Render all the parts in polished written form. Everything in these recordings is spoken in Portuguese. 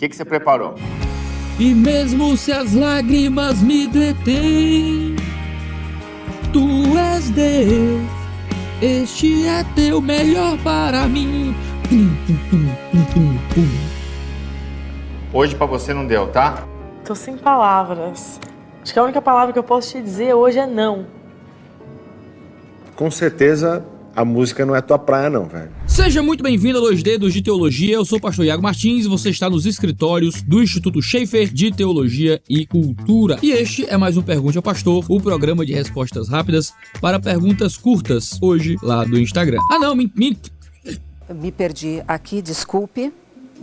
que você preparou? E mesmo se as lágrimas me detêm, tu és Deus, este é teu melhor para mim. Hoje pra você não deu, tá? Tô sem palavras. Acho que a única palavra que eu posso te dizer hoje é não. Com certeza a música não é tua praia não, velho. Seja muito bem-vindo a Dois Dedos de Teologia. Eu sou o pastor Iago Martins e você está nos escritórios do Instituto Schaefer de Teologia e Cultura. E este é mais um Pergunte ao Pastor, o programa de respostas rápidas para perguntas curtas, hoje lá do Instagram. Me perdi aqui, desculpe.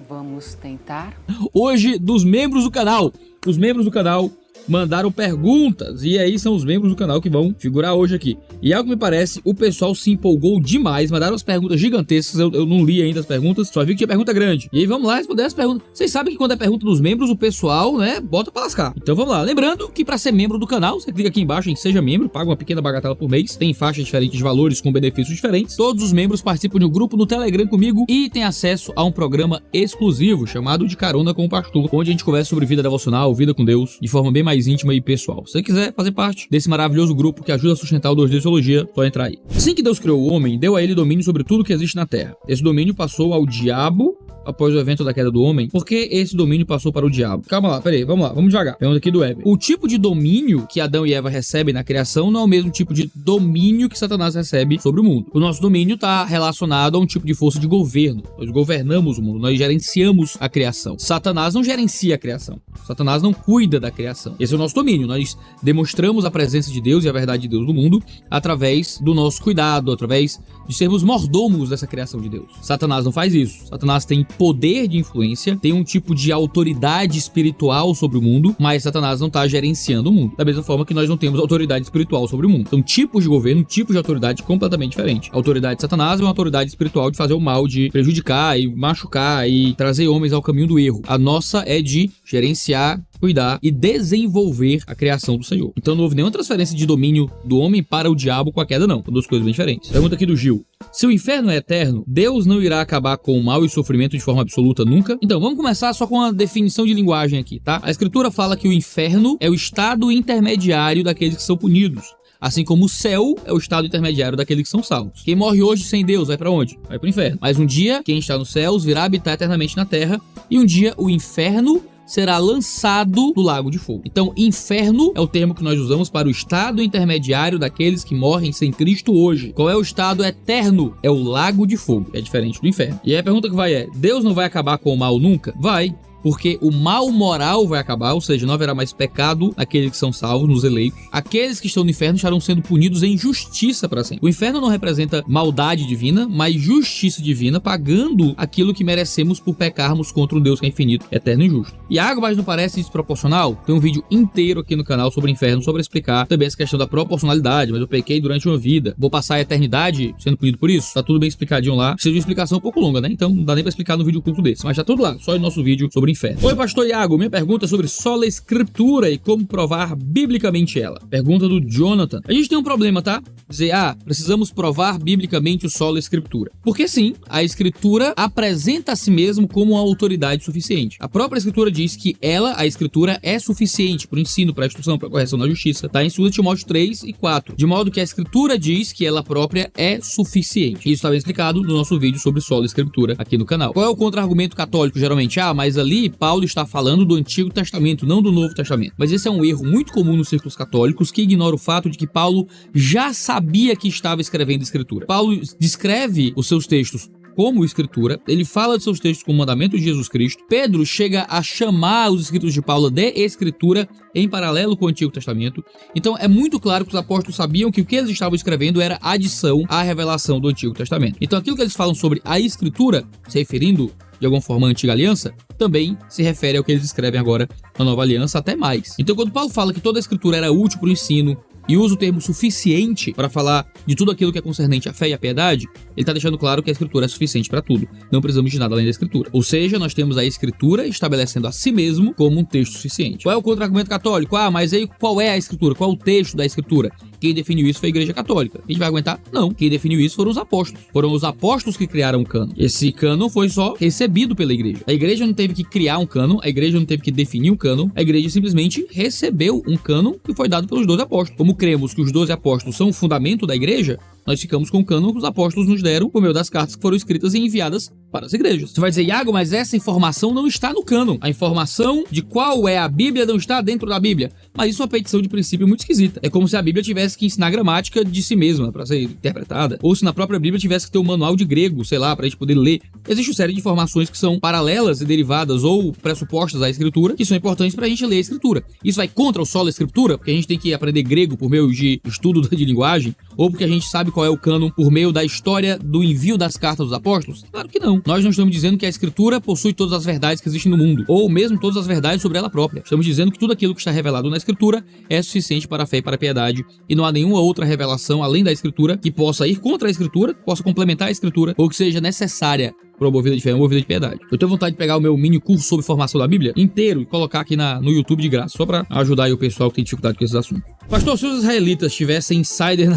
Vamos tentar. Hoje, dos membros do canal. Os membros do canal mandaram perguntas, e aí são os membros do canal que vão figurar hoje aqui. E algo que me parece, o pessoal se empolgou demais, mandaram as perguntas gigantescas, eu não li ainda as perguntas, só vi que tinha pergunta grande. E aí vamos lá responder as perguntas. Vocês sabem que quando é pergunta dos membros, o pessoal, né, bota pra lascar. Então vamos lá. Lembrando que pra ser membro do canal, você clica aqui embaixo em Seja Membro, paga uma pequena bagatela por mês, tem faixas diferentes de valores com benefícios diferentes. Todos os membros participam de um grupo no Telegram comigo e tem acesso a um programa exclusivo chamado De Carona com o Pastor, onde a gente conversa sobre vida devocional, vida com Deus, de forma bem mais íntima e pessoal. Se você quiser fazer parte desse maravilhoso grupo que ajuda a sustentar o Dois Dedos de Teologia, só entrar aí. Assim que Deus criou o homem, deu a ele domínio sobre tudo que existe na terra. Esse domínio passou ao diabo após o evento da queda do homem. Por que esse domínio passou para o diabo? Calma lá, peraí, vamos lá, vamos devagar. Pergunta aqui do Ever. O tipo de domínio que Adão e Eva recebem na criação não é o mesmo tipo de domínio que Satanás recebe sobre o mundo. O nosso domínio está relacionado a um tipo de força de governo. Nós governamos o mundo, nós gerenciamos a criação. Satanás não gerencia a criação. Satanás não cuida da criação. Esse é o nosso domínio. Nós demonstramos a presença de Deus e a verdade de Deus no mundo através do nosso cuidado, através de sermos mordomos dessa criação de Deus. Satanás não faz isso. Satanás tem poder de influência, tem um tipo de autoridade espiritual sobre o mundo, mas Satanás não está gerenciando o mundo. Da mesma forma que nós não temos autoridade espiritual sobre o mundo. São tipos de governo, tipos de autoridade completamente diferentes. A autoridade de Satanás é uma autoridade espiritual de fazer o mal, de prejudicar e machucar e trazer homens ao caminho do erro. A nossa é de gerenciar, cuidar e desenvolver a criação do Senhor. Então não houve nenhuma transferência de domínio do homem para o diabo com a queda, não. São duas coisas bem diferentes. Pergunta aqui do Gil. Se o inferno é eterno, Deus não irá acabar com o mal e o sofrimento de forma absoluta nunca? Então, vamos começar só com uma definição de linguagem aqui, tá? A Escritura fala que o inferno é o estado intermediário daqueles que são punidos. Assim como o céu é o estado intermediário daqueles que são salvos. Quem morre hoje sem Deus vai pra onde? Vai pro inferno. Mas um dia, quem está nos céus virá habitar eternamente na terra, e um dia o inferno será lançado no lago de fogo. Então, inferno é o termo que nós usamos para o estado intermediário daqueles que morrem sem Cristo hoje. Qual é o estado eterno? É o lago de fogo. É diferente do inferno. E aí a pergunta que vai é, Deus não vai acabar com o mal nunca? Vai. Porque o mal moral vai acabar, ou seja, não haverá mais pecado naqueles que são salvos, nos eleitos. Aqueles que estão no inferno estarão sendo punidos em justiça para sempre. O inferno não representa maldade divina, mas justiça divina, pagando aquilo que merecemos por pecarmos contra um Deus que é infinito, eterno e justo. E algo mais não parece desproporcional? Tem um vídeo inteiro aqui no canal sobre o inferno, sobre explicar também essa questão da proporcionalidade, mas eu pequei durante uma vida. Vou passar a eternidade sendo punido por isso? Tá tudo bem explicadinho lá. Precisa de uma explicação um pouco longa, né? Então não dá nem pra explicar no vídeo curto desse, mas tá tudo lá, só no nosso vídeo sobre inferno. Oi, pastor Iago, minha pergunta é sobre sola escritura e como provar biblicamente ela. Pergunta do Jonathan. A gente tem um problema, tá? Dizer, precisamos provar biblicamente o sola escritura. Porque sim, a escritura apresenta a si mesmo como uma autoridade suficiente. A própria escritura diz que ela, a escritura, é suficiente para o ensino, para a instrução, para a correção da justiça. Tá em 2 Timóteo 3 e 4. De modo que a escritura diz que ela própria é suficiente. Isso está bem explicado no nosso vídeo sobre sola escritura aqui no canal. Qual é o contra-argumento católico, geralmente? Mas ali Paulo está falando do Antigo Testamento, não do Novo Testamento. Mas esse é um erro muito comum nos círculos católicos que ignora o fato de que Paulo já sabia que estava escrevendo escritura. Paulo descreve os seus textos como escritura, ele fala de seus textos como mandamento de Jesus Cristo. Pedro chega a chamar os escritos de Paulo de escritura em paralelo com o Antigo Testamento. Então é muito claro que os apóstolos sabiam que o que eles estavam escrevendo era adição à revelação do Antigo Testamento. Então aquilo que eles falam sobre a escritura, se referindo de alguma forma à Antiga Aliança, também se refere ao que eles escrevem agora na Nova Aliança, até mais. Então quando Paulo fala que toda a escritura era útil para o ensino e usa o termo suficiente para falar de tudo aquilo que é concernente à fé e à piedade, ele está deixando claro que a Escritura é suficiente para tudo. Não precisamos de nada além da Escritura. Ou seja, nós temos a Escritura estabelecendo a si mesmo como um texto suficiente. Qual é o contra-argumento católico? Mas aí qual é a Escritura? Qual é o texto da Escritura? Quem definiu isso foi a Igreja Católica. A gente vai aguentar? Não. Quem definiu isso foram os apóstolos. Foram os apóstolos que criaram o cânon. Esse cânon foi só recebido pela Igreja. A Igreja não teve que criar um cânon, a Igreja não teve que definir um cânon, a Igreja simplesmente recebeu um cânon que foi dado pelos 12 apóstolos. Como cremos que os 12 apóstolos são o fundamento da Igreja, nós ficamos com o cânon que os apóstolos nos deram por meio das cartas que foram escritas e enviadas para as igrejas. Você vai dizer, Iago, mas essa informação não está no cânon. A informação de qual é a Bíblia não está dentro da Bíblia. Mas isso é uma petição de princípio muito esquisita. É como se a Bíblia tivesse que ensinar gramática de si mesma para ser interpretada. Ou se na própria Bíblia tivesse que ter um manual de grego, sei lá, para a gente poder ler. Existe uma série de informações que são paralelas e derivadas ou pressupostas à Escritura, que são importantes para a gente ler a Escritura. Isso vai contra o solo da Escritura, porque a gente tem que aprender grego por meio de estudo de linguagem, ou porque a gente sabe qual é o cânon por meio da história do envio das cartas dos apóstolos? Claro que não. Nós não estamos dizendo que a Escritura possui todas as verdades que existem no mundo, ou mesmo todas as verdades sobre ela própria. Estamos dizendo que tudo aquilo que está revelado na Escritura é suficiente para a fé e para a piedade, e não há nenhuma outra revelação além da Escritura que possa ir contra a Escritura, possa complementar a Escritura, ou que seja necessária para uma boa vida de fé, uma boa vida de piedade. Eu tenho vontade de pegar o meu mini curso sobre formação da Bíblia inteiro e colocar aqui no YouTube de graça, só para ajudar aí o pessoal que tem dificuldade com esses assuntos. Pastor, se os israelitas tivessem insider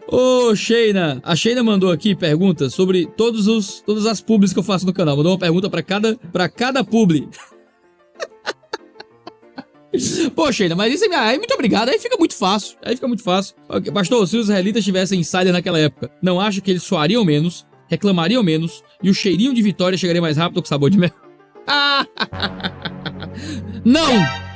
Ô, Sheina, a Sheina mandou aqui perguntas sobre todas as publis que eu faço no canal. Mandou uma pergunta para cada publi. Pô, Sheina, mas isso aí, muito obrigado, aí fica muito fácil. Pastor, se os israelitas tivessem insider naquela época, não acho que eles suariam menos, reclamariam menos e o cheirinho de vitória chegaria mais rápido com sabor de mel? Não!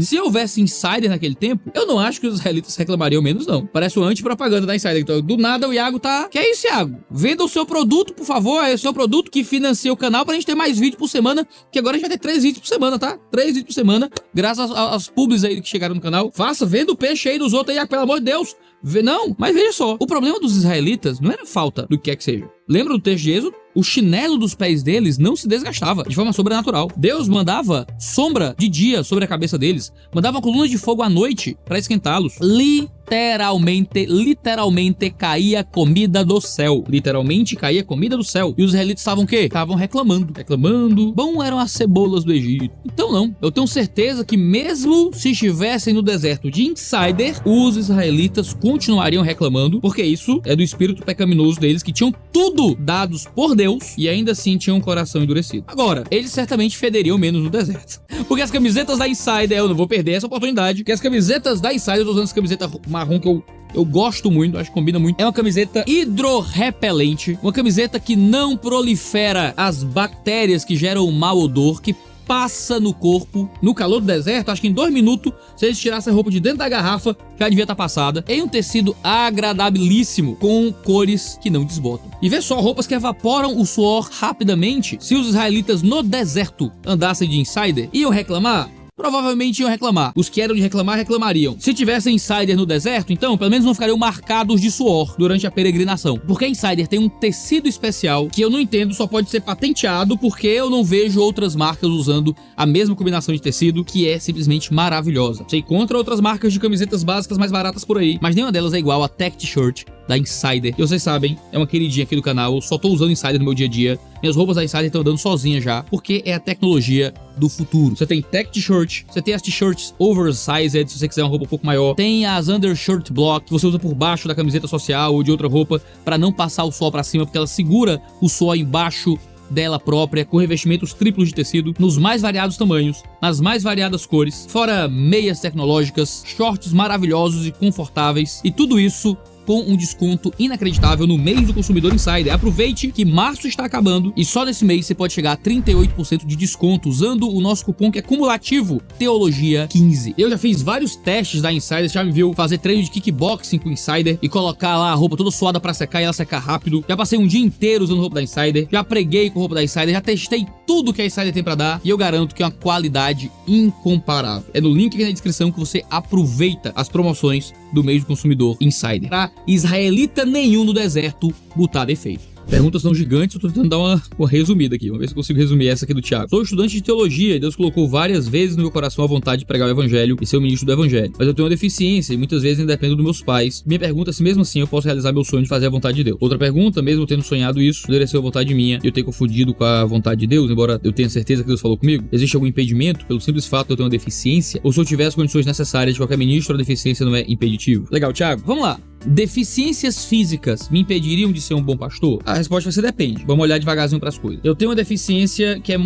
Se houvesse insider naquele tempo, eu não acho que os israelitas reclamariam menos, não. Parece uma antipropaganda da insider. Então, do nada o Iago tá... Que é isso, Iago? Venda o seu produto, por favor. É o seu produto que financia o canal pra gente ter mais vídeos por semana. Que agora a gente vai ter 3 vídeos por semana, tá? 3 vídeos por semana. Graças aos publis aí que chegaram no canal. Venda o peixe aí dos outros aí, Iago, pelo amor de Deus. Não, mas veja só. O problema dos israelitas não era falta do que quer que seja. Lembra do texto de Êxodo? O chinelo dos pés deles não se desgastava de forma sobrenatural. Deus mandava sombra de dia sobre a cabeça deles. Mandava uma coluna de fogo à noite para esquentá-los. Literalmente caía comida do céu. Literalmente caía comida do céu. E os israelitas estavam o quê? Estavam reclamando. Bom eram as cebolas do Egito. Então não. Eu tenho certeza que mesmo se estivessem no deserto de insider, os israelitas continuariam reclamando, porque isso é do espírito pecaminoso deles, que tinham tudo dados por Deus e ainda assim tinham um coração endurecido. Agora, eles certamente federiam menos no deserto. Porque as camisetas da Insider, eu não vou perder essa oportunidade, porque as camisetas da Insider, eu tô usando essa camiseta marrom que eu gosto muito, acho que combina muito. É uma camiseta hidrorrepelente, uma camiseta que não prolifera as bactérias que geram o mau odor, que passa no corpo, no calor do deserto. Acho que em 2 minutos, se eles tirassem a roupa de dentro da garrafa, já devia estar passada. Em um tecido agradabilíssimo, com cores que não desbotam. E vê só, roupas que evaporam o suor rapidamente. Se os israelitas no deserto andassem de insider, iam reclamar? Provavelmente iam reclamar. Os que eram de reclamar, reclamariam. Se tivessem insider no deserto, então, pelo menos não ficariam marcados de suor durante a peregrinação. Porque a insider tem um tecido especial que eu não entendo, só pode ser patenteado, porque eu não vejo outras marcas usando a mesma combinação de tecido, que é simplesmente maravilhosa. Você encontra outras marcas de camisetas básicas mais baratas por aí, mas nenhuma delas é igual a Tech T-shirt da Insider. E vocês sabem, é uma queridinha aqui do canal, eu só tô usando Insider no meu dia a dia. Minhas roupas da Insider estão andando sozinha já, porque é a tecnologia do futuro. Você tem Tech T-shirt, você tem as T-shirts oversized, se você quiser uma roupa um pouco maior. Tem as undershirt block, que você usa por baixo da camiseta social ou de outra roupa, para não passar o suor para cima, porque ela segura o suor embaixo dela própria, com revestimentos triplos de tecido, nos mais variados tamanhos, nas mais variadas cores, fora meias tecnológicas, shorts maravilhosos e confortáveis, e tudo isso com um desconto inacreditável no mês do Consumidor Insider. Aproveite que março está acabando e só nesse mês você pode chegar a 38% de desconto usando o nosso cupom que é cumulativo Teologia15. Eu já fiz vários testes da Insider, já me viu fazer treino de kickboxing com Insider e colocar lá a roupa toda suada pra secar e ela secar rápido. Já passei um dia inteiro usando roupa da Insider, já preguei com roupa da Insider, já testei tudo que a Insider tem pra dar e eu garanto que é uma qualidade incomparável. É no link aqui na descrição que você aproveita as promoções do mês do Consumidor Insider. Pra israelita nenhum no deserto botar defeito. Perguntas são gigantes, eu tô tentando dar uma resumida aqui. Vamos ver se eu consigo resumir essa aqui do Thiago. Sou estudante de teologia e Deus colocou várias vezes no meu coração a vontade de pregar o evangelho e ser o ministro do evangelho. Mas eu tenho uma deficiência e muitas vezes ainda dependo dos meus pais. Minha pergunta é se mesmo assim eu posso realizar meu sonho de fazer a vontade de Deus. Outra pergunta, mesmo tendo sonhado isso, poderia ser a vontade minha e eu ter confundido com a vontade de Deus, embora eu tenha certeza que Deus falou comigo? Existe algum impedimento pelo simples fato de eu ter uma deficiência? Ou se eu tiver as condições necessárias de qualquer ministro, a deficiência não é impeditivo? Legal, Thiago. Vamos lá. Deficiências físicas me impediriam de ser um bom pastor? A resposta vai ser depende. Vamos olhar devagarzinho para as coisas. Eu tenho uma deficiência que é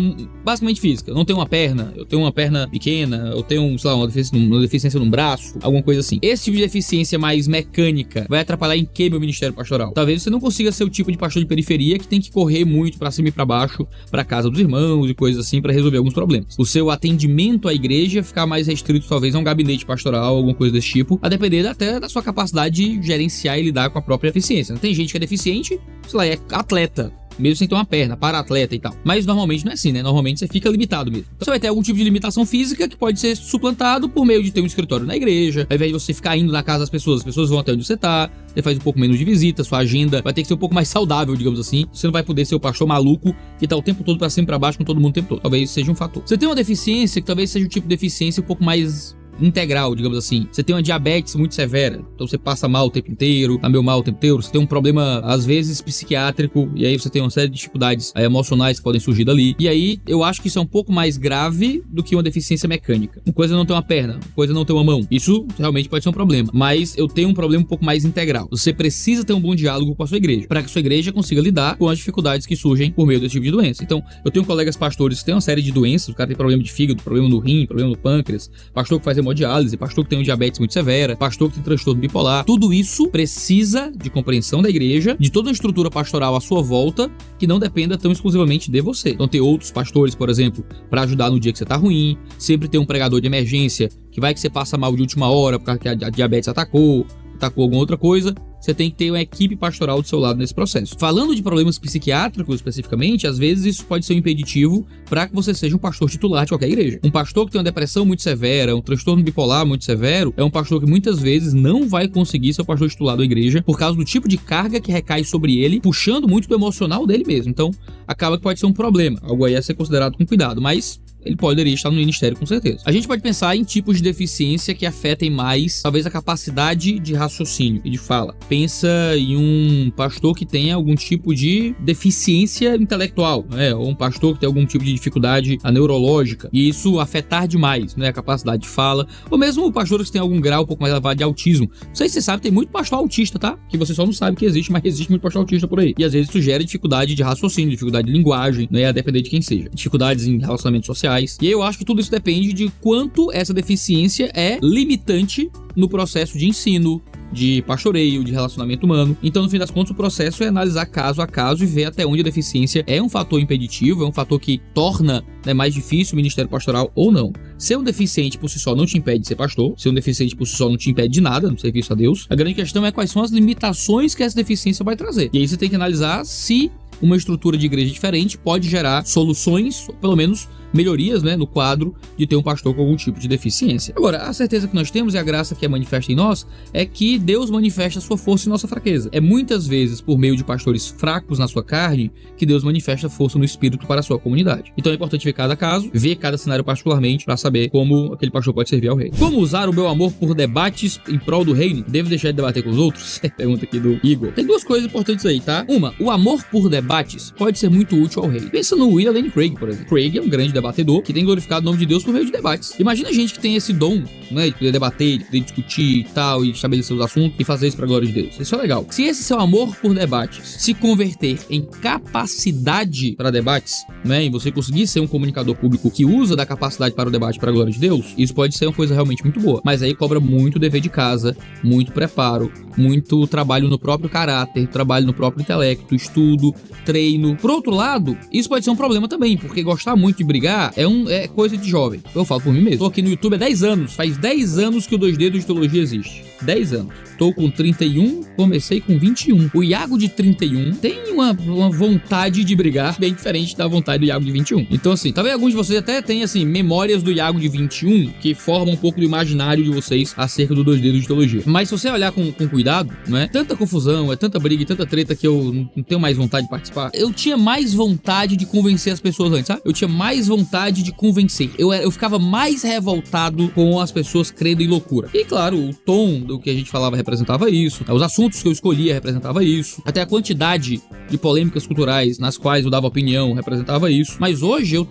basicamente física. Eu não tenho uma perna, eu tenho uma perna pequena, eu tenho, sei lá, uma deficiência num braço, alguma coisa assim. Esse tipo de deficiência mais mecânica vai atrapalhar em que meu ministério pastoral? Talvez você não consiga ser o tipo de pastor de periferia que tem que correr muito para cima e para baixo, para casa dos irmãos e coisas assim para resolver alguns problemas. O seu atendimento à igreja ficar mais restrito talvez a um gabinete pastoral, alguma coisa desse tipo, a depender até da sua capacidade de gerenciar e lidar com a própria deficiência. Tem gente que é deficiente, sei lá, é atleta, mesmo sem ter uma perna, para-atleta e tal. Mas normalmente não é assim, né? Normalmente você fica limitado mesmo. Você vai ter algum tipo de limitação física que pode ser suplantado por meio de ter um escritório na igreja. Ao invés de você ficar indo na casa das pessoas, as pessoas vão até onde você tá, você faz um pouco menos de visita, sua agenda vai ter que ser um pouco mais saudável, digamos assim. Você não vai poder ser o pastor maluco que tá o tempo todo pra cima e pra baixo com todo mundo o tempo todo. Talvez seja um fator. Você tem uma deficiência que talvez seja um tipo de deficiência um pouco mais integral, digamos assim. Você tem uma diabetes muito severa, então você passa mal o tempo inteiro, tá meio mal o tempo inteiro, você tem um problema, às vezes, psiquiátrico, e aí você tem uma série de dificuldades emocionais que podem surgir dali. E aí, eu acho que isso é um pouco mais grave do que uma deficiência mecânica. Uma coisa é não ter uma perna, uma coisa é não ter uma mão. Isso realmente pode ser um problema. Mas eu tenho um problema um pouco mais integral. Você precisa ter um bom diálogo com a sua igreja, para que a sua igreja consiga lidar com as dificuldades que surgem por meio desse tipo de doença. Então, eu tenho colegas pastores que têm uma série de doenças, o cara tem problema de fígado, problema no rim, problema no pâncreas, pastor que faz hemodiálise, pastor que tem um diabetes muito severa, pastor que tem transtorno bipolar. Tudo isso precisa de compreensão da igreja, de toda a estrutura pastoral à sua volta, que não dependa tão exclusivamente de você. Então ter outros pastores, por exemplo, para ajudar no dia que você tá ruim, sempre ter um pregador de emergência, que vai que você passa mal de última hora, porque a diabetes atacou alguma outra coisa, você tem que ter uma equipe pastoral do seu lado nesse processo. Falando de problemas psiquiátricos especificamente, às vezes isso pode ser um impeditivo para que você seja um pastor titular de qualquer igreja. Um pastor que tem uma depressão muito severa, um transtorno bipolar muito severo, é um pastor que muitas vezes não vai conseguir ser o pastor titular da igreja por causa do tipo de carga que recai sobre ele, puxando muito do emocional dele mesmo. Então, acaba que pode ser um problema. Algo aí a ser considerado com cuidado, mas ele poderia estar no ministério com certeza. A gente pode pensar em tipos de deficiência que afetem mais, talvez, a capacidade de raciocínio e de fala. Pensa em um pastor que tenha algum tipo de deficiência intelectual, né? Ou um pastor que tem algum tipo de dificuldade neurológica, e isso afetar demais, né? A capacidade de fala, ou mesmo pastores que tem algum grau um pouco mais elevado de autismo. Não sei se você sabe, tem muito pastor autista, tá? Que você só não sabe que existe, mas existe muito pastor autista por aí. E às vezes isso gera dificuldade de raciocínio, dificuldade de linguagem, né? A depender de quem seja. Dificuldades em relacionamentos sociais. E aí eu acho que tudo isso depende de quanto essa deficiência é limitante no processo de ensino, de pastoreio, de relacionamento humano. Então, no fim das contas, o processo é analisar caso a caso e ver até onde a deficiência é um fator impeditivo, é um fator que torna, né, mais difícil o ministério pastoral ou não. Ser um deficiente por si só não te impede de ser pastor, ser um deficiente por si só não te impede de nada no serviço a Deus. A grande questão é quais são as limitações que essa deficiência vai trazer. E aí você tem que analisar se uma estrutura de igreja diferente pode gerar soluções, ou pelo menos melhorias, né, no quadro de ter um pastor com algum tipo de deficiência. Agora, a certeza que nós temos e a graça que é manifesta em nós é que Deus manifesta a sua força em nossa fraqueza. É muitas vezes por meio de pastores fracos na sua carne que Deus manifesta força no espírito para a sua comunidade. Então é importante ver cada caso, ver cada cenário particularmente para saber como aquele pastor pode servir ao rei. Como usar o meu amor por debates em prol do reino? Devo deixar de debater com os outros? Pergunta aqui do Igor. Tem duas coisas importantes aí, tá? Uma, o amor por debates pode ser muito útil ao rei. Pensa no William Lane Craig, por exemplo. Craig é um grande debatedor que tem glorificado o nome de Deus por meio de debates. Imagina a gente que tem esse dom, né, de poder debater, de poder discutir e tal, e estabelecer os assuntos e fazer isso pra glória de Deus. Isso é legal. Se esse seu amor por debates se converter em capacidade para debates, né, e você conseguir ser um comunicador público que usa da capacidade para o debate para a glória de Deus, isso pode ser uma coisa realmente muito boa. Mas aí cobra muito dever de casa, muito preparo, muito trabalho no próprio caráter, trabalho no próprio intelecto, estudo, treino. Por outro lado, isso pode ser um problema também, porque gostar muito de brigar é coisa de jovem. Eu falo por mim mesmo. Tô aqui no YouTube há 10 anos. Faz 10 anos que o 2 Dedos de Teologia existe. 10 anos. estou com 31, comecei com 21. O Iago de 31 tem uma vontade de brigar bem diferente da vontade do Iago de 21. Então, assim, talvez alguns de vocês até tenham, assim, memórias do Iago de 21 que formam um pouco do imaginário de vocês acerca do 2 dedos de teologia. Mas se você olhar com cuidado, não é? Tanta confusão, é tanta briga e tanta treta que eu não tenho mais vontade de participar. Eu tinha mais vontade de convencer as pessoas antes, sabe? Eu tinha mais vontade de convencer. Eu ficava mais revoltado com as pessoas crendo em loucura. E, claro, o tom do que a gente falava representava isso. Os assuntos que eu escolhia representava isso. Até a quantidade de polêmicas culturais nas quais eu dava opinião representava isso. Mas hoje eu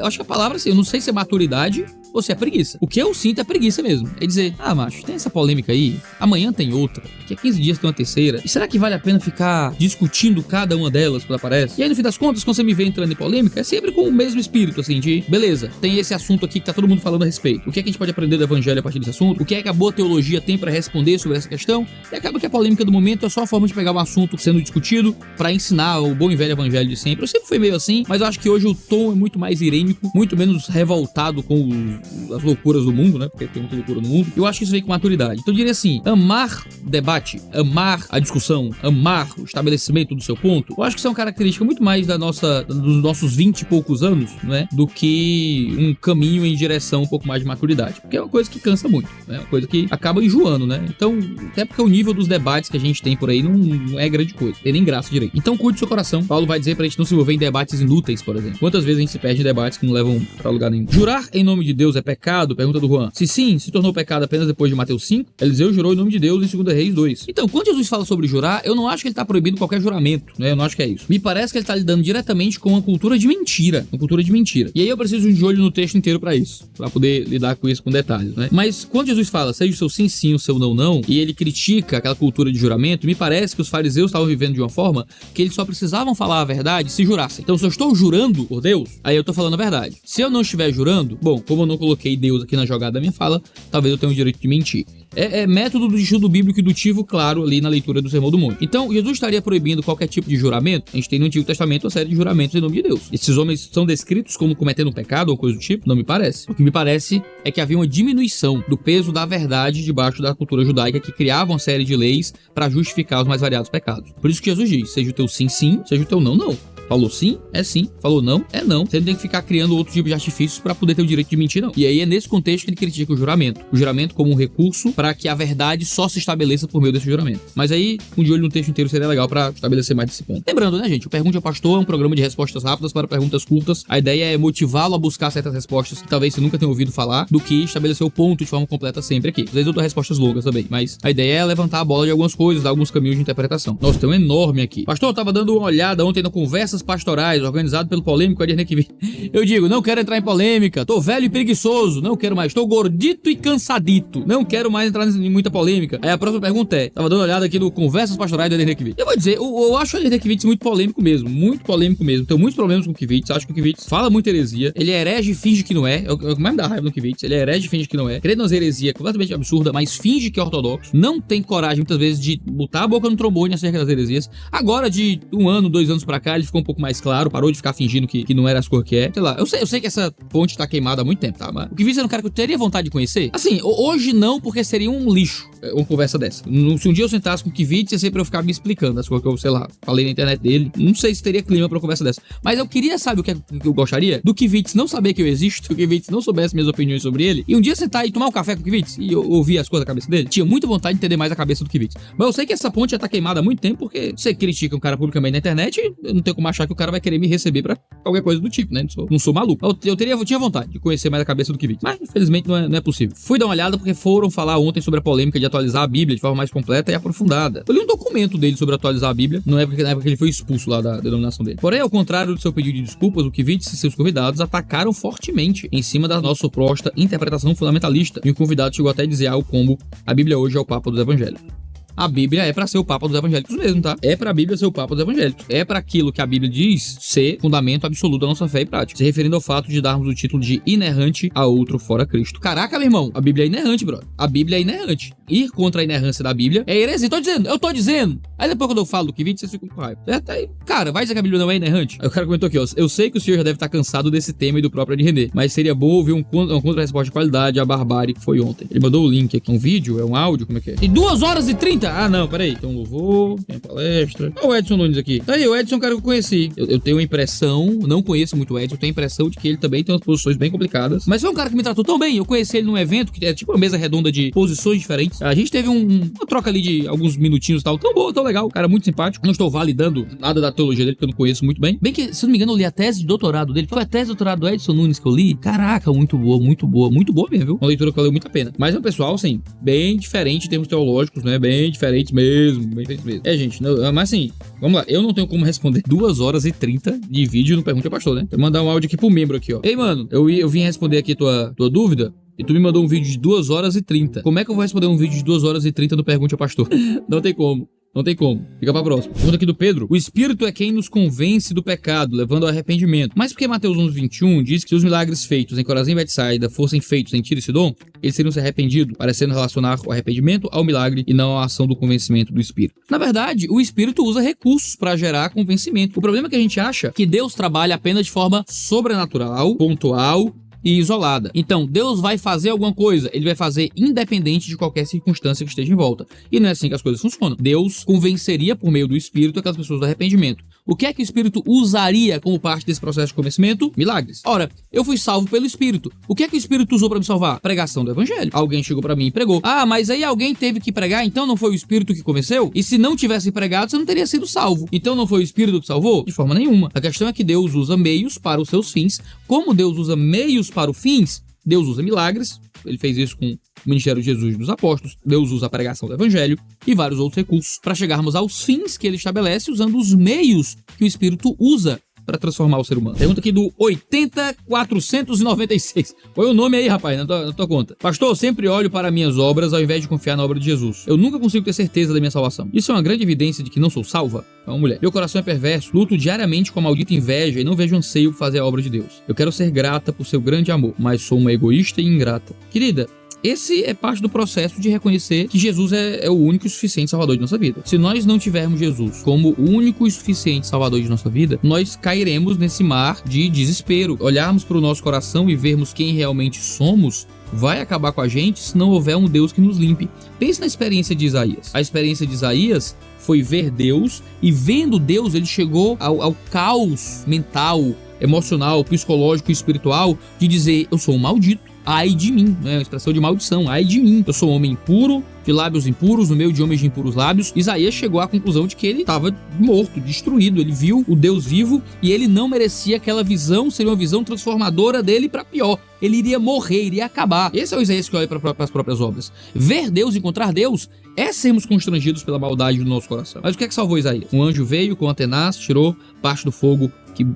acho que a palavra, assim, eu não sei se é maturidade ou se é preguiça. O que eu sinto é preguiça mesmo. É dizer, macho, tem essa polêmica aí, amanhã tem outra, daqui a 15 dias tem uma terceira. E será que vale a pena ficar discutindo cada uma delas quando aparece? E aí, no fim das contas, quando você me vê entrando em polêmica, é sempre com o mesmo espírito, assim, de, beleza, tem esse assunto aqui que tá todo mundo falando a respeito. O que é que a gente pode aprender do evangelho a partir desse assunto? O que é que a boa teologia tem pra responder sobre essa questão? E acaba que a polêmica do momento é só a forma de pegar um assunto sendo discutido pra ensinar o bom e velho evangelho de sempre. Eu sempre fui meio assim, mas eu acho que hoje o tom é muito mais irênico, muito menos revoltado com as loucuras do mundo, né? Porque tem muita loucura no mundo. Eu acho que isso vem com maturidade. Então eu diria assim, amar debate, amar a discussão, amar o estabelecimento do seu ponto, eu acho que isso é uma característica muito mais dos nossos 20 e poucos anos, né? Do que um caminho em direção um pouco mais de maturidade. Porque é uma coisa que cansa muito, né? Uma coisa que acaba enjoando, né? Então, até porque o nível dos debates que a gente tem por aí não é grande coisa. Tem nem graça direito. Então, cuide do seu coração. Paulo vai dizer pra gente não se envolver em debates inúteis, por exemplo. Quantas vezes a gente se perde em debates que não levam pra lugar nenhum? Jurar em nome de Deus é pecado? Pergunta do Juan. Se sim, se tornou pecado apenas depois de Mateus 5, Eliseu jurou em nome de Deus em 2 Reis 2. Então, quando Jesus fala sobre jurar, eu não acho que ele tá proibindo qualquer juramento, né? Eu não acho que é isso. Me parece que ele tá lidando diretamente com uma cultura de mentira. Uma cultura de mentira. E aí eu preciso de olho no texto inteiro pra isso. Pra poder lidar com isso com detalhes, né? Mas quando Jesus fala, seja o seu sim, sim, o seu não, não, e ele critica aquela cultura de juramento, me parece que os fariseus estavam vivendo de uma forma que eles só precisavam falar a verdade se jurassem. Então, se eu estou jurando por Deus, aí eu tô falando a verdade. Se eu não estiver jurando, bom, como eu não coloquei Deus aqui na jogada da minha fala, talvez eu tenha o direito de mentir. É método do estudo bíblico indutivo, claro, ali na leitura do Sermão do Monte. Então, Jesus estaria proibindo qualquer tipo de juramento? A gente tem no Antigo Testamento uma série de juramentos em nome de Deus. Esses homens são descritos como cometendo um pecado ou coisa do tipo? Não me parece. O que me parece é que havia uma diminuição do peso da verdade debaixo da cultura judaica que criava uma série de leis para justificar os mais variados pecados. Por isso que Jesus diz, seja o teu sim, sim, seja o teu não, não. Falou sim, é sim. Falou não, é não. Você não tem que ficar criando outro tipo de artifícios para poder ter o direito de mentir, não. E aí é nesse contexto que ele critica o juramento. O juramento como um recurso para que a verdade só se estabeleça por meio desse juramento. Mas aí, um de olho no texto inteiro seria legal para estabelecer mais desse ponto. Lembrando, né, gente? O Pergunte ao Pastor é um programa de respostas rápidas para perguntas curtas. A ideia é motivá-lo a buscar certas respostas que talvez você nunca tenha ouvido falar, do que estabelecer o ponto de forma completa sempre aqui. Às vezes eu dou respostas longas também, mas a ideia é levantar a bola de algumas coisas, dar alguns caminhos de interpretação. Nossa, tem um enorme aqui. Pastor, eu tava dando uma olhada ontem no Conversas Pastorais, organizado pelo polêmico Edirnei Kivitz. Eu digo, não quero entrar em polêmica, tô velho e preguiçoso, não quero mais, tô gordito e cansadito, não quero mais entrar em muita polêmica. Aí a próxima pergunta é, tava dando uma olhada aqui no Conversas Pastorais do Edirnei Kivitz. Eu vou dizer, eu acho o Edirnei Kivitz muito polêmico mesmo, tenho muitos problemas com o Kivitz, acho que o Kivitz fala muita heresia, ele é herege e finge que não é, o que mais me dá raiva no Kivitz, ele é herege e finge que não é, crê nas heresias completamente absurda, mas finge que é ortodoxo, não tem coragem muitas vezes de botar a boca no trombone acerca das heresias. Agora de 1 ano, 2 anos pra cá, ele ficou um pouco mais claro, parou de ficar fingindo que não era as cores que é. Sei lá, eu sei que essa ponte tá queimada há muito tempo, tá? Mas o Kivitz era um cara que eu teria vontade de conhecer. Assim, hoje não, porque seria um lixo uma conversa dessa. Se um dia eu sentasse com o Kivitz, ia ser pra eu ficar me explicando as coisas que eu, sei lá, falei na internet dele. Não sei se teria clima pra uma conversa dessa. Mas eu queria saber o que eu gostaria do Kivitz não saber que eu existo, o Kivitz não soubesse minhas opiniões sobre ele, e um dia sentar e tomar um café com o Kivitz e ouvir as coisas da cabeça dele. Tinha muita vontade de entender mais a cabeça do Kivitz. Mas eu sei que essa ponte já tá queimada há muito tempo, porque você critica um cara publicamente na internet, eu não tenho como achar que o cara vai querer me receber pra qualquer coisa do tipo, né? Não sou maluco. Eu tinha vontade de conhecer mais a cabeça do Kivitz, mas infelizmente não é possível. Fui dar uma olhada porque foram falar ontem sobre a polêmica de atualizar a Bíblia de forma mais completa e aprofundada. Eu li um documento dele sobre atualizar a Bíblia, na época que ele foi expulso lá da denominação dele. Porém, ao contrário do seu pedido de desculpas, o Kivitz e seus convidados atacaram fortemente em cima da nossa suposta interpretação fundamentalista, e o convidado chegou até a dizer algo como: a Bíblia hoje é o Papa dos Evangelhos. a Bíblia é pra ser o Papa dos evangélicos mesmo, tá? É pra Bíblia ser o Papa dos evangélicos. É pra aquilo que a Bíblia diz ser fundamento absoluto da nossa fé e prática. Se referindo ao fato de darmos o título de inerrante a outro fora Cristo. Caraca, meu irmão, a Bíblia é inerrante, brother. A Bíblia é inerrante. Ir contra a inerrância da Bíblia é heresia. Eu tô dizendo. Aí depois quando eu falo do que vídeo, vocês ficam com raiva. Aí, cara, vai dizer que a Bíblia não é inerrante? Aí o cara comentou aqui, ó. Eu sei que o senhor já deve estar cansado desse tema e do próprio Ed René, mas seria bom ouvir uma contra-resposta de qualidade à barbárie que foi ontem. Ele mandou o link aqui. Um vídeo? É um áudio? Como é que é? E 2 horas e 30? Ah, não, peraí. Tem um louvor, tem palestra. Olha o Edson Nunes aqui. Aí, o Edson é um cara que eu conheci. Eu tenho a impressão, não conheço muito o Edson, eu tenho a impressão de que ele também tem umas posições bem complicadas. Mas foi um cara que me tratou tão bem. Eu conheci ele num evento que é tipo uma mesa redonda de posições diferentes. A gente teve uma troca ali de alguns minutinhos e tal. Tão boa, tão legal. Cara muito simpático. Não estou validando nada da teologia dele, porque eu não conheço muito bem. Bem que, se eu não me engano, eu li a tese de doutorado dele. Foi a tese de doutorado do Edson Nunes que eu li. Caraca, muito boa, muito boa. Muito boa mesmo, viu? Uma leitura que valeu muito a pena. Mas é um pessoal, assim, bem diferente em termos teológicos, né? Bem diferente mesmo. Bem diferente mesmo. É, gente, não, mas assim, vamos lá. Eu não tenho como responder 2 horas e 30 de vídeo no Pergunte ao Pastor, né? Vou mandar um áudio aqui pro membro aqui, ó. Ei, mano, eu vim responder aqui tua dúvida. E tu me mandou um vídeo de 2 horas e 30. Como é que eu vou responder um vídeo de 2 horas e 30 no Pergunte ao Pastor? Não tem como. Não tem como. Fica pra próxima. Pergunta aqui do Pedro. O Espírito é quem nos convence do pecado, levando ao arrependimento. Mas porque Mateus 11:21 diz que se os milagres feitos em Corazim e Betsaida fossem feitos em Tiro e Sidom, eles seriam se arrependidos, parecendo relacionar o arrependimento ao milagre e não à ação do convencimento do Espírito. Na verdade, o Espírito usa recursos para gerar convencimento. O problema é que a gente acha que Deus trabalha apenas de forma sobrenatural, pontual e isolada. Então, Deus vai fazer alguma coisa, ele vai fazer independente de qualquer circunstância que esteja em volta. E não é assim que as coisas funcionam. Deus convenceria por meio do Espírito aquelas pessoas do arrependimento. O que é que o Espírito usaria como parte desse processo de convencimento? Milagres. Ora, eu fui salvo pelo Espírito. O que é que o Espírito usou para me salvar? Pregação do Evangelho. Alguém chegou para mim e pregou. Ah, mas aí alguém teve que pregar, então não foi o Espírito que convenceu? E se não tivesse pregado, você não teria sido salvo. Então não foi o Espírito que salvou? De forma nenhuma. A questão é que Deus usa meios para os seus fins. Como Deus usa meios para os fins, Deus usa milagres. Ele fez isso com o ministério de Jesus e dos apóstolos. Deus usa a pregação do Evangelho e vários outros recursos para chegarmos aos fins que ele estabelece usando os meios que o Espírito usa para transformar o ser humano. Pergunta aqui do 80496. Põe o nome aí, rapaz, na tua conta. Pastor, eu sempre olho para minhas obras ao invés de confiar na obra de Jesus. Eu nunca consigo ter certeza da minha salvação. Isso é uma grande evidência de que não sou salva? É uma mulher. Meu coração é perverso, luto diariamente com a maldita inveja e não vejo anseio por fazer a obra de Deus. Eu quero ser grata por seu grande amor, mas sou uma egoísta e ingrata. Querida, esse é parte do processo de reconhecer que Jesus é o único e suficiente salvador de nossa vida. Se nós não tivermos Jesus como o único e suficiente salvador de nossa vida, nós cairemos nesse mar de desespero. Olharmos para o nosso coração e vermos quem realmente somos vai acabar com a gente se não houver um Deus que nos limpe. Pense na experiência de Isaías. A experiência de Isaías foi ver Deus e vendo Deus ele chegou ao caos mental, emocional, psicológico e espiritual de dizer, eu sou um maldito. Ai de mim, né? Uma expressão de maldição, ai de mim. Eu sou um homem impuro, de lábios impuros, no meio de homens de impuros lábios. Isaías chegou à conclusão de que ele estava morto, destruído. Ele viu o Deus vivo e ele não merecia aquela visão, seria uma visão transformadora dele para pior. Ele iria morrer, iria acabar. Esse é o Isaías que olha para as próprias obras. Ver Deus, encontrar Deus, é sermos constrangidos pela maldade do nosso coração. Mas o que é que salvou Isaías? Um anjo veio com a tenaz, tirou parte do fogo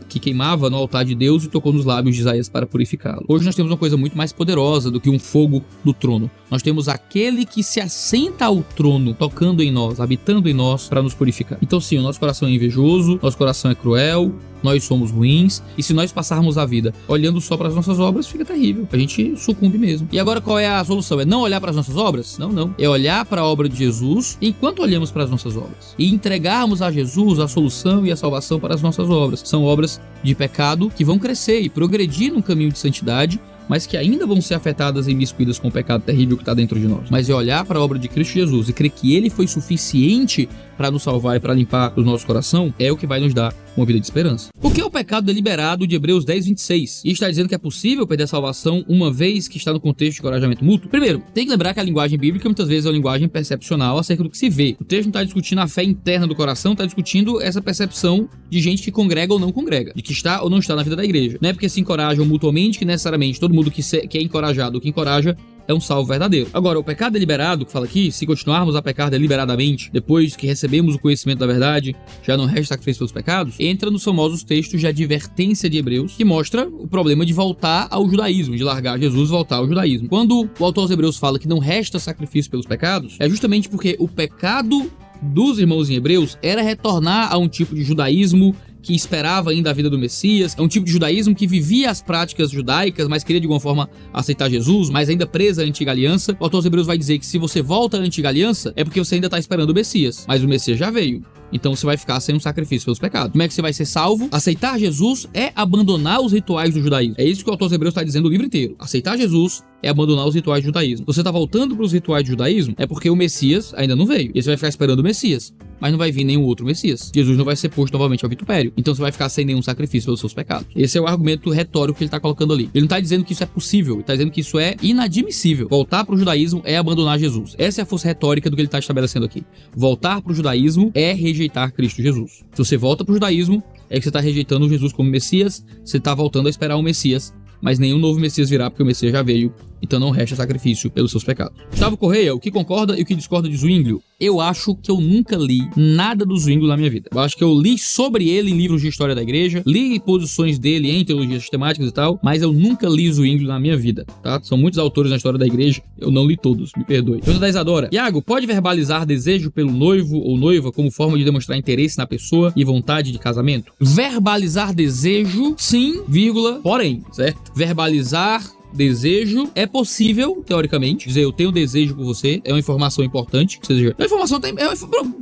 que queimava no altar de Deus e tocou nos lábios de Isaías para purificá-lo. Hoje nós temos uma coisa muito mais poderosa do que um fogo do trono. Nós temos aquele que se assenta ao trono, tocando em nós, habitando em nós para nos purificar. Então sim, o nosso coração é invejoso, nosso coração é cruel, nós somos ruins, e se nós passarmos a vida olhando só para as nossas obras, fica terrível. A gente sucumbe mesmo. E agora qual é a solução? É não olhar para as nossas obras? Não. É olhar para a obra de Jesus enquanto olhamos para as nossas obras. E entregarmos a Jesus a solução e a salvação para as nossas obras. São obras de pecado que vão crescer e progredir no caminho de santidade, mas que ainda vão ser afetadas e imiscuídas com o pecado terrível que está dentro de nós. Mas é olhar para a obra de Cristo Jesus e crer que Ele foi suficiente para nos salvar e para limpar o nosso coração, é o que vai nos dar uma vida de esperança. O que é o pecado deliberado de Hebreus 10:26? E está dizendo que é possível perder a salvação uma vez que está no contexto de encorajamento mútuo? Primeiro, tem que lembrar que a linguagem bíblica muitas vezes é uma linguagem percepcional acerca do que se vê. O texto não está discutindo a fé interna do coração, está discutindo essa percepção de gente que congrega ou não congrega, de que está ou não está na vida da igreja. Não é porque se encorajam mutuamente que necessariamente todo mundo que é encorajado ou que encoraja é um salvo verdadeiro. Agora, o pecado deliberado, que fala aqui, se continuarmos a pecar deliberadamente, depois que recebemos o conhecimento da verdade, já não resta sacrifício pelos pecados, entra nos famosos textos de advertência de Hebreus, que mostra o problema de voltar ao judaísmo, de largar Jesus e voltar ao judaísmo. Quando o autor aos Hebreus fala que não resta sacrifício pelos pecados, é justamente porque o pecado dos irmãos em Hebreus era retornar a um tipo de judaísmo que esperava ainda a vida do Messias, é um tipo de judaísmo que vivia as práticas judaicas, mas queria de alguma forma aceitar Jesus, mas ainda presa à antiga aliança. O autor aos Hebreus vai dizer que se você volta à antiga aliança, é porque você ainda está esperando o Messias, mas o Messias já veio. Então você vai ficar sem um sacrifício pelos pecados. Como é que você vai ser salvo? Aceitar Jesus é abandonar os rituais do judaísmo. É isso que o autor aos Hebreus está dizendo o livro inteiro. Aceitar Jesus é abandonar os rituais do judaísmo. Você está voltando para os rituais do judaísmo, é porque o Messias ainda não veio. E você vai ficar esperando o Messias, mas não vai vir nenhum outro Messias. Jesus não vai ser posto novamente ao vitupério. Então você vai ficar sem nenhum sacrifício pelos seus pecados. Esse é o argumento retórico que ele está colocando ali. Ele não está dizendo que isso é possível, ele está dizendo que isso é inadmissível. Voltar para o judaísmo é abandonar Jesus. Essa é a força retórica do que ele está estabelecendo aqui. Voltar para o judaísmo é rejeitar Cristo Jesus. Se você volta para o judaísmo, é que você está rejeitando Jesus como Messias, você está voltando a esperar o Messias, mas nenhum novo Messias virá porque o Messias já veio, então não resta sacrifício pelos seus pecados. Gustavo Correia, o que concorda e o que discorda de Zwinglio? Eu acho que eu nunca li nada do Zwinglio na minha vida. Eu acho que eu li sobre ele em livros de história da igreja, li posições dele em teologias sistemáticas e tal, mas eu nunca li Zwinglio na minha vida, tá? São muitos autores na história da igreja, eu não li todos, me perdoe. Pergunta da Isadora. Iago, pode verbalizar desejo pelo noivo ou noiva como forma de demonstrar interesse na pessoa e vontade de casamento? Verbalizar desejo, sim, vírgula, porém, certo? Verbalizar desejo é possível, teoricamente, dizer eu tenho desejo por você, é uma informação importante, ou seja, é uma informação,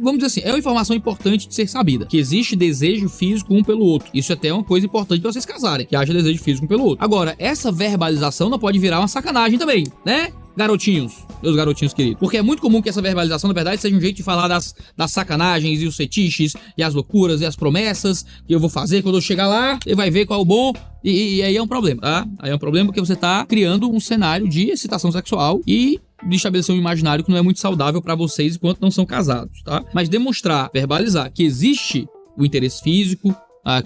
vamos dizer assim, é uma informação importante de ser sabida, que existe desejo físico um pelo outro. Isso até é uma coisa importante pra vocês casarem, que haja desejo físico um pelo outro. Agora, essa verbalização não pode virar uma sacanagem também, né? Garotinhos, meus garotinhos queridos. Porque é muito comum que essa verbalização, na verdade, seja um jeito de falar das sacanagens e os fetiches e as loucuras e as promessas que eu vou fazer quando eu chegar lá, e vai ver qual é o bom. E aí é um problema, tá? Aí é um problema porque você tá criando um cenário de excitação sexual e de estabelecer um imaginário que não é muito saudável pra vocês enquanto não são casados, tá? Mas demonstrar, verbalizar que existe o interesse físico,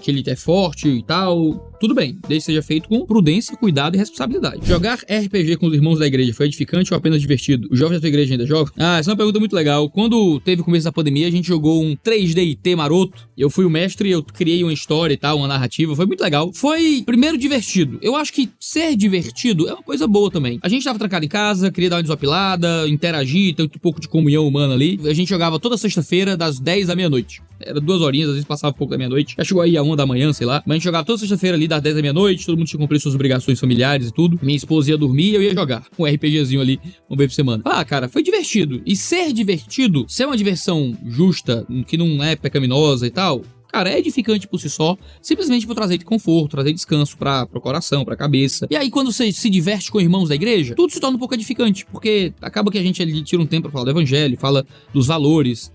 que ele é forte e tal, tudo bem, desde que seja feito com prudência, cuidado e responsabilidade. Jogar RPG com os irmãos da igreja foi edificante ou apenas divertido? Os jovens da tua igreja ainda jogam? Essa é uma pergunta muito legal. Quando teve o começo da pandemia, a gente jogou um 3D&T maroto. Eu fui o mestre, eu criei uma história e tal, uma narrativa, foi muito legal. Foi, primeiro, divertido. Eu acho que ser divertido é uma coisa boa também. A gente tava trancado em casa, queria dar uma desopilada, interagir, ter um pouco de comunhão humana ali. A gente jogava toda sexta-feira, das 10 à meia-noite. Era 2 horinhas, às vezes passava um pouco da meia-noite. Já chegou aí a 1 da manhã, sei lá. Mas a gente jogava toda sexta-feira ali, das 10 da meia-noite. Todo mundo tinha que cumprir suas obrigações familiares e tudo. Minha esposa ia dormir e eu ia jogar. Um RPGzinho ali, uma vez por semana. Cara, foi divertido. E ser divertido, ser uma diversão justa, que não é pecaminosa e tal, cara, é edificante por si só, simplesmente por trazer conforto, trazer descanso pro coração, pra cabeça. E aí, quando você se diverte com irmãos da igreja, tudo se torna um pouco edificante, porque acaba que a gente ali tira um tempo pra falar do evangelho, fala dos valores,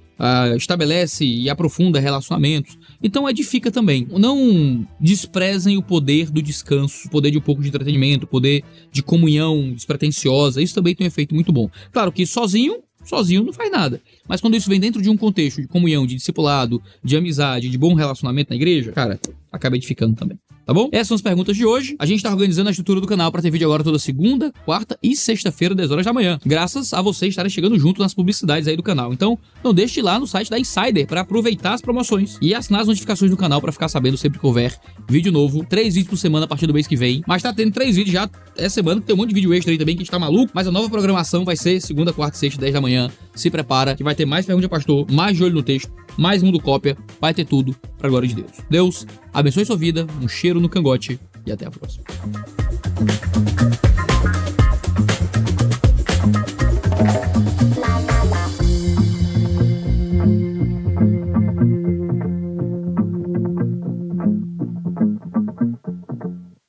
estabelece e aprofunda relacionamentos. Então edifica também. Não desprezem o poder do descanso, o poder de um pouco de entretenimento, o poder de comunhão despretensiosa. Isso também tem um efeito muito bom. Claro que sozinho não faz nada. Mas quando isso vem dentro de um contexto de comunhão, de discipulado, de amizade, de bom relacionamento na igreja, cara, acaba edificando também. Tá bom? Essas são as perguntas de hoje. A gente tá organizando a estrutura do canal pra ter vídeo agora toda segunda, quarta e sexta-feira, 10 horas da manhã. Graças a vocês estarem chegando junto nas publicidades aí do canal. Então, não deixe de ir lá no site da Insider pra aproveitar as promoções e assinar as notificações do canal pra ficar sabendo sempre que houver vídeo novo. 3 vídeos por semana a partir do mês que vem. Mas tá tendo 3 vídeos já essa semana, que tem um monte de vídeo extra aí também que a gente tá maluco. Mas a nova programação vai ser segunda, quarta e sexta, 10 da manhã. Se prepara, que vai ter mais pergunta de pastor, mais de olho no texto, mais mundo cópia, vai ter tudo pra glória de Deus. Deus abençoe sua vida, um cheiro no cangote e até a próxima.